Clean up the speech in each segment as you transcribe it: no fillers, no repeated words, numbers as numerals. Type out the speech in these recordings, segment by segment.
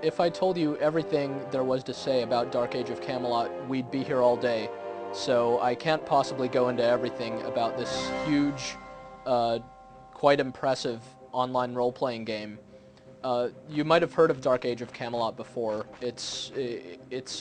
If I told you everything there was to say about Dark Age of Camelot, we'd be here all day. So I can't possibly go into everything about this huge, quite impressive online role-playing game. You might have heard of Dark Age of Camelot before. It's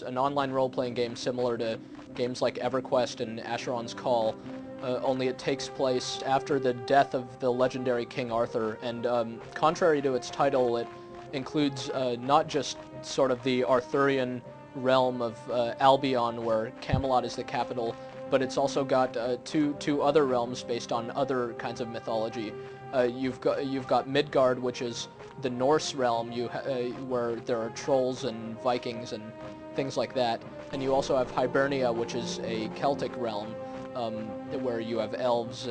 an online role-playing game similar to games like EverQuest and Asheron's Call, only it takes place after the death of the legendary King Arthur, and contrary to its title, it includes not just sort of the Arthurian realm of Albion, where Camelot is the capital, but it's also got two other realms based on other kinds of mythology. You've got Midgard, which is the Norse realm, where there are trolls and Vikings and things like that, and you also have Hibernia, which is a Celtic realm, where you have elves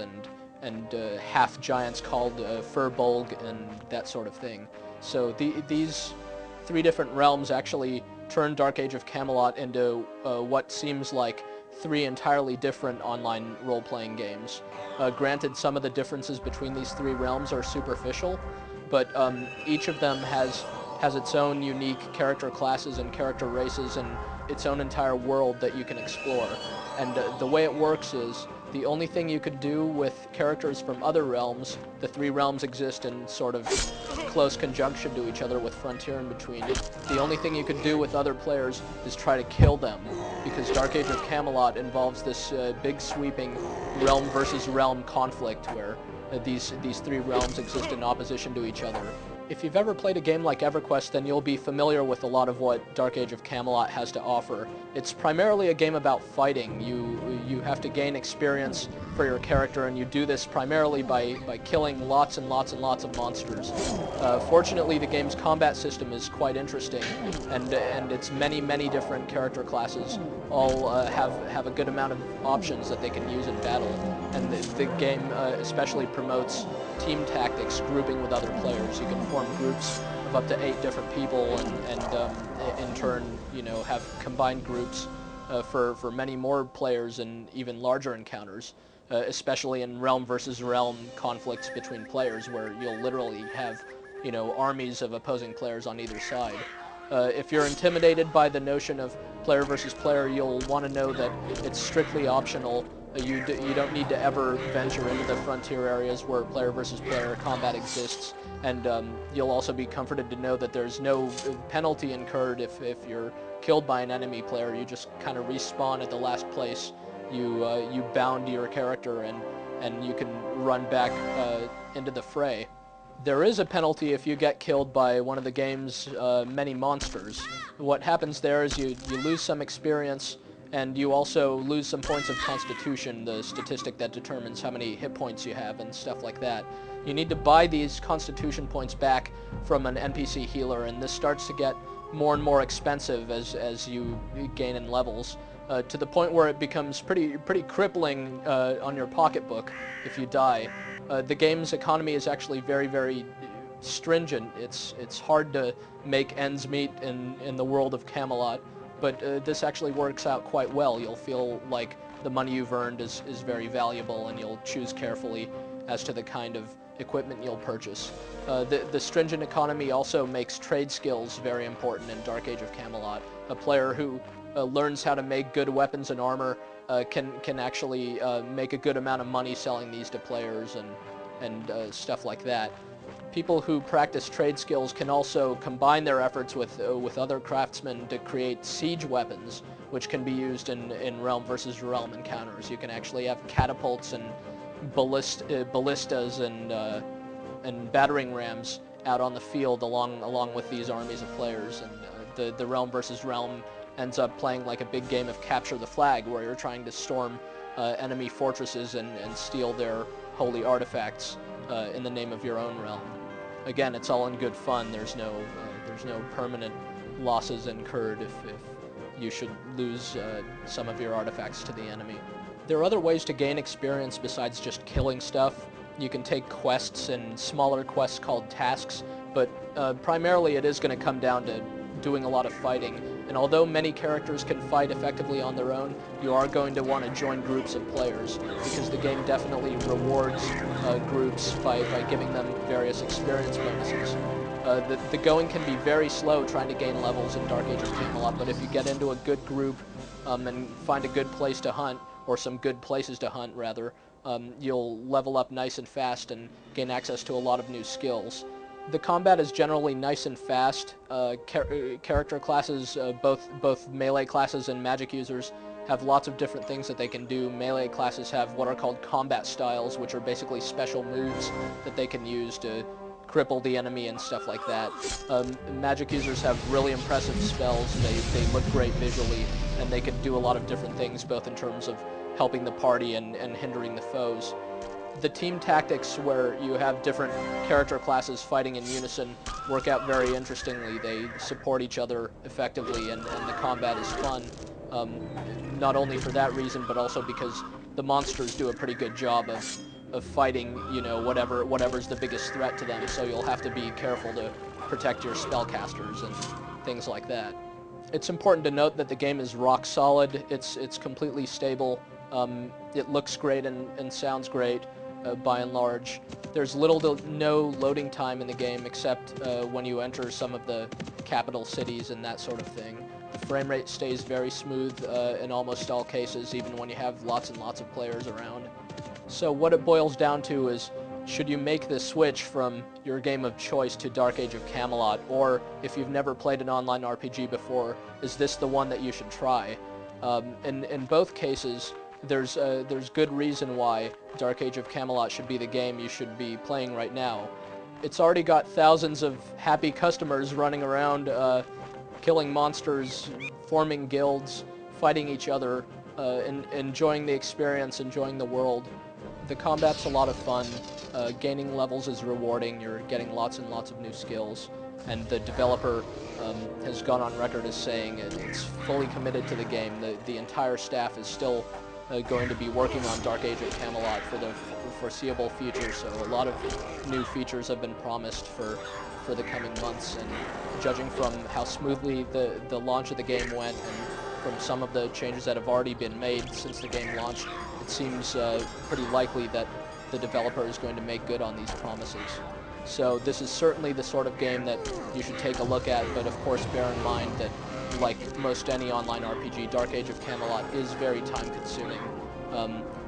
and half giants called Firbolg and that sort of thing. So these three different realms actually turn Dark Age of Camelot into what seems like three entirely different online role-playing games. Granted, some of the differences between these three realms are superficial, but each of them has its own unique character classes and character races and its own entire world that you can explore. And the way it works is, the only thing you could do with characters from other realms, the three realms exist in sort of close conjunction to each other with Frontier in between. The only thing you could do with other players is try to kill them, because Dark Age of Camelot involves this big sweeping realm versus realm conflict where these three realms exist in opposition to each other. If you've ever played a game like EverQuest, then you'll be familiar with a lot of what Dark Age of Camelot has to offer. It's primarily a game about fighting. You have to gain experience for your character, and you do this primarily by killing lots and lots and lots of monsters. Fortunately, the game's combat system is quite interesting, and its many different character classes all have a good amount of options that they can use in battle. And the game especially promotes team tactics, grouping with other players. You can form groups of up to 8 different people, and in turn, have combined groups for many more players and even larger encounters, especially in realm versus realm conflicts between players, where you'll literally have, armies of opposing players on either side. If you're intimidated by the notion of player versus player, you'll want to know that it's strictly optional. You don't need to ever venture into the frontier areas where player versus player combat exists, and you'll also be comforted to know that there's no penalty incurred if you're killed by an enemy player. You just kind of respawn at the last place you bound your character, and you can run back into the fray. There is a penalty if you get killed by one of the game's many monsters. What happens there is you lose some experience, and you also lose some points of constitution, the statistic that determines how many hit points you have and stuff like that. You need to buy these constitution points back from an NPC healer, and this starts to get more and more expensive as you gain in levels, to the point where it becomes pretty crippling on your pocketbook if you die. The game's economy is actually very stringent. It's hard to make ends meet in the world of Camelot, but this actually works out quite well. You'll feel like the money you've earned is very valuable, and you'll choose carefully as to the kind of equipment you'll purchase. The stringent economy also makes trade skills very important in Dark Age of Camelot. A player who learns how to make good weapons and armor can actually make a good amount of money selling these to players and stuff like that. People who practice trade skills can also combine their efforts with other craftsmen to create siege weapons, which can be used in realm versus realm encounters. You can actually have catapults and ballistas and battering rams out on the field along with these armies of players, and the realm versus realm ends up playing like a big game of capture the flag, where you're trying to storm enemy fortresses and steal their holy artifacts in the name of your own realm. Again, it's all in good fun. There's no permanent losses incurred if you should lose some of your artifacts to the enemy. There are other ways to gain experience besides just killing stuff. You can take quests and smaller quests called tasks, but primarily it is going to come down to doing a lot of fighting. And although many characters can fight effectively on their own, you are going to want to join groups of players, because the game definitely rewards groups by giving them various experience bonuses. The going can be very slow trying to gain levels in Dark Age of Camelot, but if you get into a good group and find a good place to hunt, or some good places to hunt rather, you'll level up nice and fast and gain access to a lot of new skills. The combat is generally nice and fast. Character classes, both melee classes and magic users, have lots of different things that they can do. Melee classes have what are called combat styles, which are basically special moves that they can use to cripple the enemy and stuff like that. Magic users have really impressive spells. They look great visually, and they can do a lot of different things, both in terms of helping the party and hindering the foes. The team tactics, where you have different character classes fighting in unison, work out very interestingly. They support each other effectively, and the combat is fun. Not only for that reason, but also because the monsters do a pretty good job of fighting, you know, whatever's the biggest threat to them, so you'll have to be careful to protect your spellcasters and things like that. It's important to note that the game is rock solid. It's completely stable. It looks great and sounds great by and large. There's little to no loading time in the game, except when you enter some of the capital cities and that sort of thing. The frame rate stays very smooth in almost all cases, even when you have lots and lots of players around. So what it boils down to is, should you make the switch from your game of choice to Dark Age of Camelot, or if you've never played an online RPG before, is this the one that you should try? In both cases, there's good reason why Dark Age of Camelot should be the game you should be playing right now. It's already got thousands of happy customers running around, killing monsters, forming guilds, fighting each other, enjoying the experience, enjoying the world. The combat's a lot of fun. Gaining levels is rewarding. You're getting lots and lots of new skills. And the developer has gone on record as saying it's fully committed to the game. The entire staff is still going to be working on Dark Age of Camelot for the foreseeable future, so a lot of new features have been promised for the coming months, and judging from how smoothly the launch of the game went and from some of the changes that have already been made since the game launched, it seems pretty likely that the developer is going to make good on these promises. So this is certainly the sort of game that you should take a look at, but of course bear in mind that, like most any online RPG, Dark Age of Camelot is very time-consuming.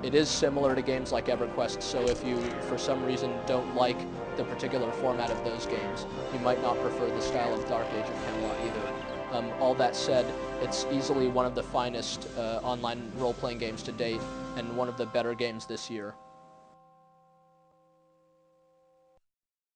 It is similar to games like EverQuest, so if you, for some reason, don't like the particular format of those games, you might not prefer the style of Dark Age of Camelot either. All that said, it's easily one of the finest online role-playing games to date, and one of the better games this year.